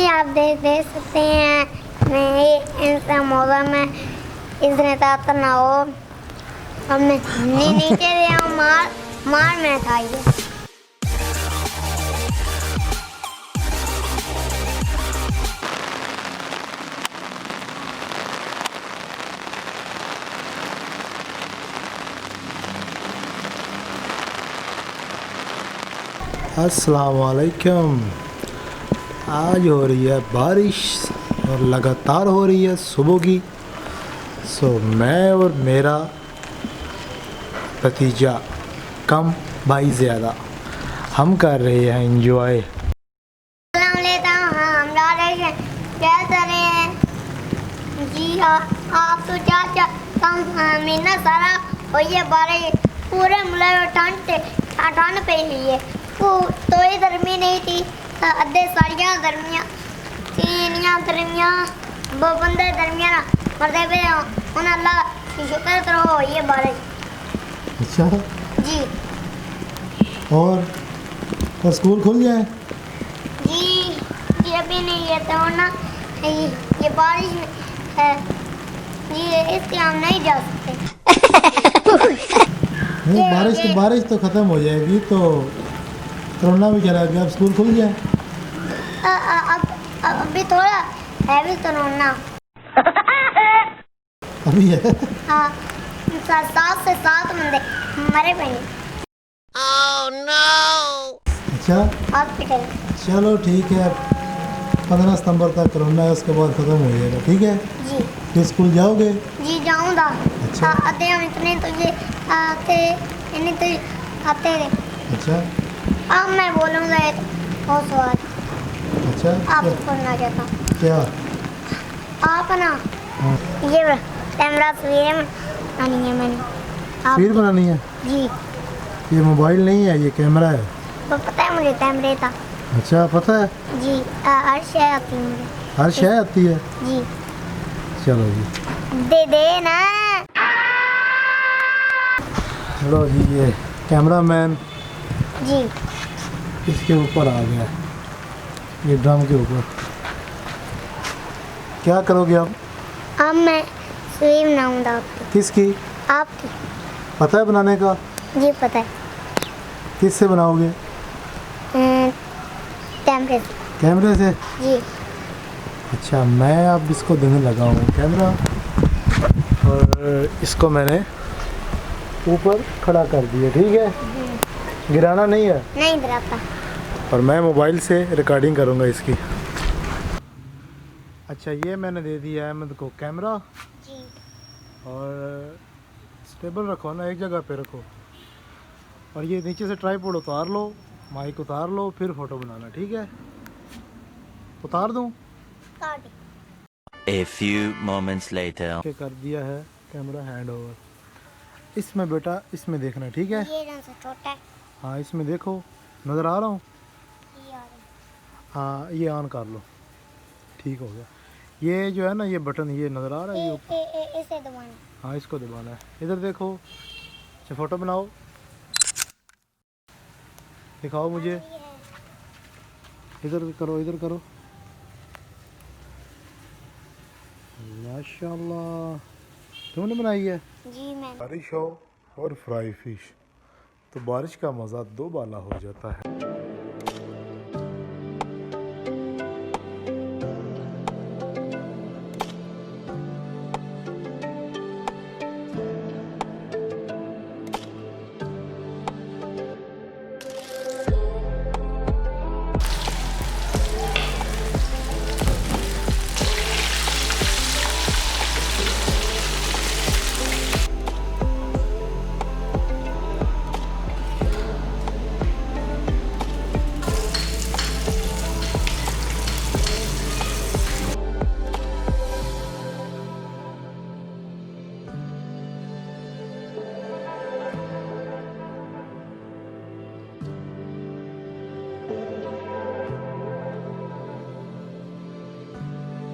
आप देख सकते हैं मैं ऐसा मौसम में इतने ताता ना हो। अब मैं नीचे गया हूँ मार में खाइए। अस्सलाम वालेकुम। आज हो रही है बारिश और लगातार हो रही है सुबह की। मैं और मेरा भतीजा कम भाई ज़्यादा हम कर रहे हैं इंजॉय। हम जा रहे हैं क्या कर रहे हैं जी हाँ। आप तो चाचा कम महीना सारा और ये बारिश पूरे मुल्क ठंड पे ही है। वो तो ही गर्मी नहीं थी अद्धे सारियां गर्मियां तीनियां गर्मियां वो बंदे गर्मियां मरते पे उन अल्लाह की शुक्र करो ये बारिश। अच्छा जी और स्कूल खुल जाए? जी अभी नहीं है तो ना ये बारिश है जी इससे हम नहीं जा सकते। नहीं, बारिश तो ख़त्म हो जाएगी तो कोरोना भी चला गया। अब स्कूल खुल जाए। अभी थोड़ा हैवी कोरोना अभी है। हाँ 7 से 7 बंदे मरे पे। अच्छा हॉस्पिटल। चलो ठीक है, 15 सितंबर तक कोरोना है, उसके बाद ख़त्म हो जाएगा। ठीक है जी फिर स्कूल जाओगे? जी जाऊँगा। अच्छा। आते हम इतने तो ये आते इन्हें तो आते थे। अच्छा अब मैं बोलूँगा बहुत सवाल अच्छा आपको करना चाहता हूँ। क्या? आप ना हाँ ये कैमरा तस्वीरें बनानी है मैंने। तस्वीर बनानी है? जी ये मोबाइल नहीं है, ये कैमरा है। तो पता है मुझे कैमरे था। अच्छा पता है, जी हर शय आती है मुझे। हर शय आती है। जी चलो जी दे ना। चलो जी, ये कैमरामैन जी इसके ऊपर आ गया, ये ड्रम के ऊपर। क्या करोगे आप? अब मैं तस्वीर बनाऊंगा आपकी। किसकी? आपकी। पता है बनाने का? जी पता है। किससे बनाओगे? कैमरे से। कैमरे से? जी अच्छा मैं अब इसको देने लगा हूँ कैमरा, और इसको मैंने ऊपर खड़ा कर दिया। ठीक है, गिराना नहीं है। नहीं गिराता। और मैं मोबाइल से रिकॉर्डिंग करूँगा इसकी। अच्छा ये मैंने दे दिया अहमद को कैमरा, जी और स्टेबल रखो ना, एक जगह पे रखो। और ये नीचे से ट्राइपॉड उतार लो, माइक उतार लो, फिर फ़ोटो बनाना। ठीक है, उतार दूँ? काट। A few moments later. कर दिया है कैमरा हैंड ओवर। इसमें बेटा इसमें देखना। ठीक है, ये रंग से छोटा है। हाँ इसमें देखो, नज़र आ रहा हूँ? ये आ रहा है। हाँ ये ऑन कर लो, ठीक हो गया। ये जो है ना ये बटन, ये नज़र आ रहा है, ये ऊपर। इसे दबाना। हाँ इसको दबाना है। इधर देखो, अच्छा फ़ोटो बनाओ, दिखाओ मुझे। ये है। इधर करो, इधर करो। माशाल्लाह, तुमने बनाई है? जी मैंने। बारिश हो और फ्राई फिश, तो बारिश का मज़ा दो बाला हो जाता है।